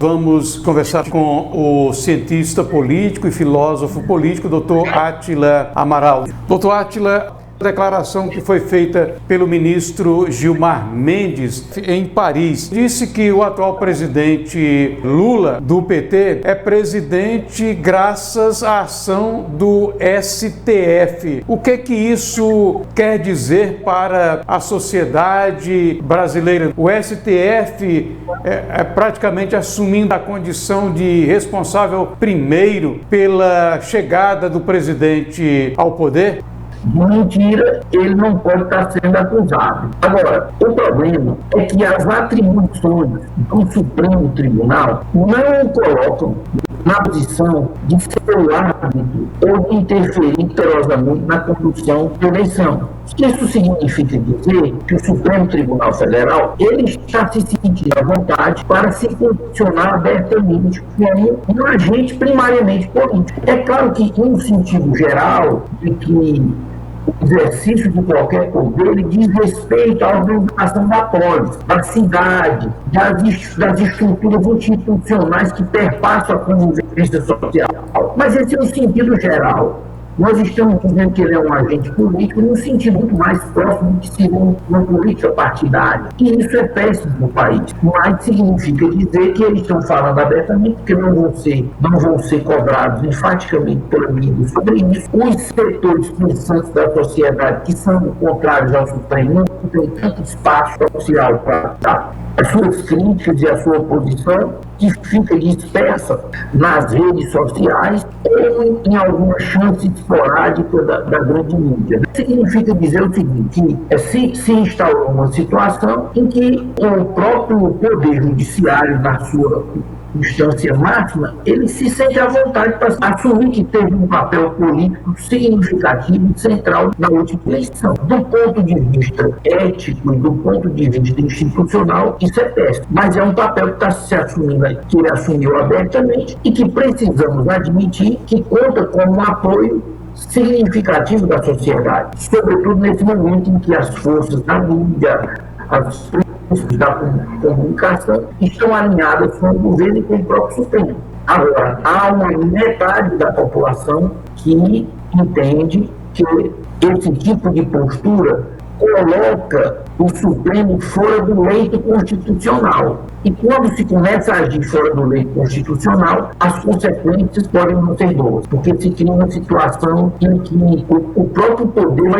Vamos conversar com o cientista político e filósofo político, Dr. Átila Amaral. Dr. Átila, a declaração que foi feita pelo ministro Gilmar Mendes em Paris disse que o atual presidente Lula, do PT, é presidente graças à ação do STF. O que isso quer dizer para a sociedade brasileira? O STF é praticamente assumindo a condição de responsável primeiro pela chegada do presidente ao poder? Mentira, ele não pode estar sendo acusado. Agora, o problema é que as atribuições do Supremo Tribunal não o colocam na posição de ser o árbitro ou de interferir inteirosamente na condução da eleição. Isso significa dizer que o Supremo Tribunal Federal ele está se sentindo à vontade para se posicionar abertamente como um agente primariamente político. É claro que, em um sentido geral, de que o exercício de qualquer poder ele diz respeito à organização da polis, da cidade, das estruturas institucionais que perpassam a convivência social. Mas esse é o sentido geral. Nós estamos dizendo que ele é um agente político num sentido muito mais próximo de ser uma política partidária. E isso é péssimo no país. Mas significa dizer que eles estão falando abertamente que não vão ser cobrados enfaticamente pela mídia sobre isso. Os setores pensantes da sociedade que são contrários ao Supremo não têm tanto espaço social para dar as suas críticas e a sua oposição, que fica dispersa nas redes sociais ou em alguma chance esporádica da grande mídia. Significa dizer o seguinte, que se instaurou uma situação em que o próprio Poder Judiciário, na sua instância máxima, ele se sente à vontade para assumir que teve um papel político significativo e central na última eleição. Do ponto de vista ético e do ponto de vista institucional, isso é péssimo. Mas é um papel que está se assumindo, que ele assumiu abertamente e que precisamos admitir que conta com um apoio significativo da sociedade, sobretudo nesse momento em que as forças da mídia, as da comunicação estão alinhadas com o governo e com o próprio Supremo. Agora, há uma metade da população que entende que esse tipo de postura coloca o Supremo fora do leito constitucional. E quando se começa a agir fora do leito constitucional, as consequências podem não ser boas, porque se cria uma situação em que o próprio poder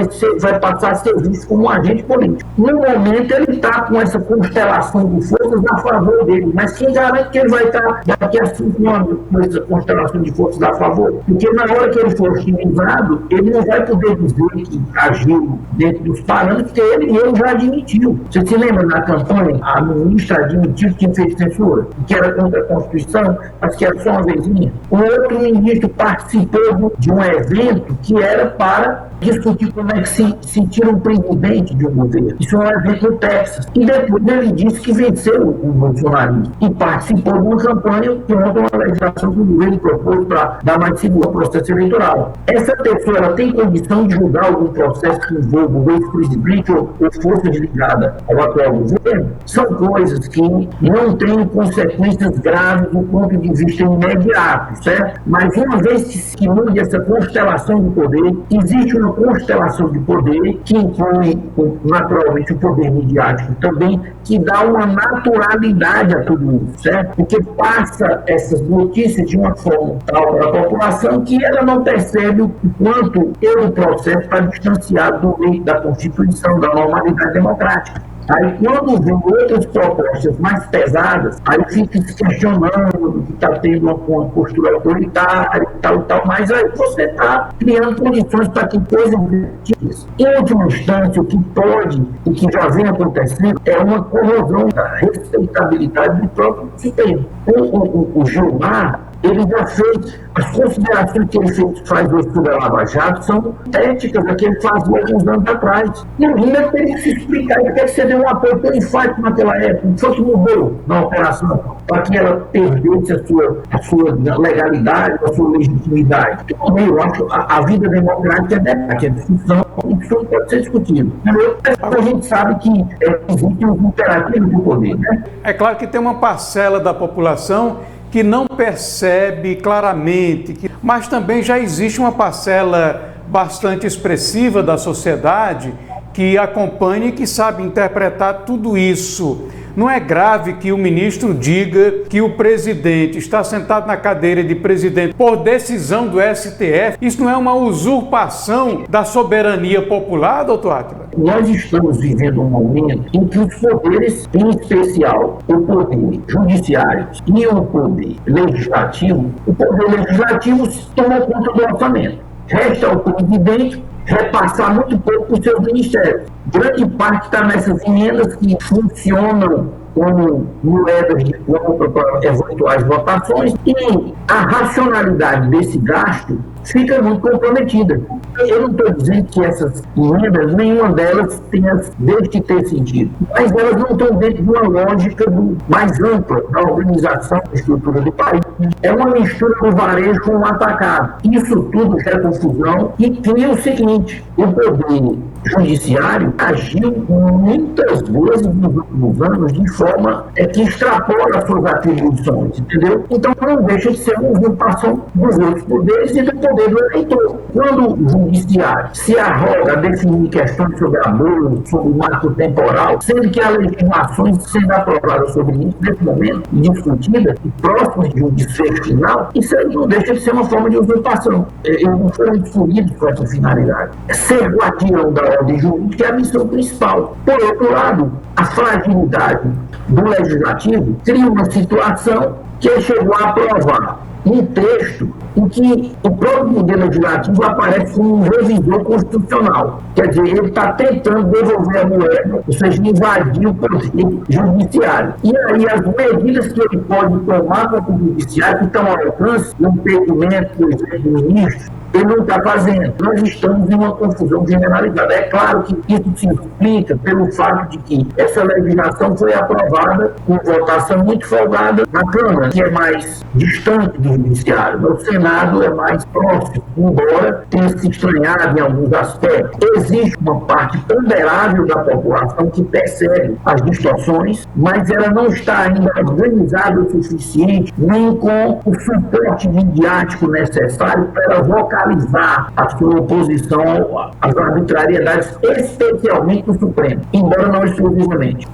vai passar a ser visto como um agente político. No momento, ele está com essa constelação de forças a favor dele, mas quem garante que ele vai estar daqui a 5 anos com essa constelação de forças a favor? Porque na hora que ele for hostilizado, ele não vai poder dizer que agiu dentro dos parâmetros que ele já admitiu. Você se lembra na campanha, a ministra admitiu que fez censura, que era contra a Constituição, mas que era só uma vezinha. O outro ministro participou de um evento que era para discutir como é que se tira um presidente de um governo. Isso é um evento no Texas. E depois ele disse que venceu o bolsonarismo e participou de uma campanha contra uma legislação que o governo propôs para dar mais segurança ao processo eleitoral. Essa pessoa ela tem condição de julgar algum processo que envolva o ex-presidente ou forças ligadas ao atual governo? São coisas que não têm consequências graves do ponto de vista imediato, certo? Mas uma vez que se mude essa constelação de poder, existe uma constelação de poder que inclui naturalmente o poder midiático também, que dá uma naturalidade a tudo isso, certo? Porque passa essas notícias de uma forma tal para a população que ela não percebe o quanto todo o processo está distanciado do leito da Constituição, da normalidade democrática. Aí, quando vem outras propostas mais pesadas, aí fica se questionando que está tendo uma postura autoritária e tal, mas aí você está criando condições para que coisas isso. Em última instância, o que pode e que já vem acontecendo é uma corrosão da respeitabilidade do próprio sistema. O Gilmar, ele já fez, as considerações que ele faz hoje sobre a Lava Jato são éticas da que ele fazia alguns anos atrás. E o Lula teve que se explicar, ele quer que você dê um apoio tão enfático naquela época, o que foi que mudou na operação, para que ela perdesse a sua legalidade, a sua legitimidade. Tudo bem, eu acho a vida democrática é debate, é discussão, isso não pode ser discutido. A gente sabe que existe um imperativo do poder, né? É claro que tem uma parcela da população que não percebe claramente, mas também já existe uma parcela bastante expressiva da sociedade que acompanha e que sabe interpretar tudo isso. Não é grave que o ministro diga que o presidente está sentado na cadeira de presidente por decisão do STF? Isso não é uma usurpação da soberania popular, doutor Átila? Nós estamos vivendo um momento em que os poderes, em especial o poder judiciário e o poder legislativo, o poder legislativo toma conta do orçamento. Resta ao presidente repassar muito pouco para os seus ministérios. Grande parte está nessas emendas que funcionam como moedas de compra para eventuais votações, e a racionalidade desse gasto fica muito comprometida. Eu não estou dizendo que essas emendas, nenhuma delas deixe de ter sentido, mas elas não estão dentro de uma lógica mais ampla da organização da estrutura do país. É uma mistura do varejo com o atacado. Isso tudo gera confusão e cria o seguinte: o poder judiciário agiu muitas vezes nos últimos anos de forma que extrapola as suas atribuições, entendeu? Então não deixa de ser uma usurpação dos outros poderes e do poder do eleitor. Quando o judiciário se arroga a definir questões sobre aborto, sobre o marco temporal, sendo que há legislações sendo aprovadas sobre isso nesse momento, discutidas e próximas de um desfecho final, isso aí não deixa de ser uma forma de usurpação. Eles não foram escolhidos com essa finalidade. Ser guardião da ordem jurídica é a missão principal. Por outro lado, a fragilidade do legislativo cria uma situação que ele chegou a aprovar um texto em que o próprio poder legislativo aparece como um revisor constitucional. Quer dizer, ele está tentando devolver a moeda, ou seja, invadir o poder judiciário. E aí as medidas que ele pode tomar contra o judiciário, que estão ao alcance do impedimento, por exemplo, do ministro, ele não está fazendo. Nós estamos em uma confusão generalizada. É claro que isso se explica pelo fato de que essa legislação foi aprovada com votação muito folgada na Câmara, que é mais distante do Judiciário. No Senado é mais próximo, embora tenha se estranhado em alguns aspectos. Existe uma parte ponderável da população que percebe as distorções, mas ela não está ainda organizada o suficiente, nem com o suporte midiático necessário para ela vocalizar a sua oposição às arbitrariedades, especialmente do Supremo, embora não exclusivamente.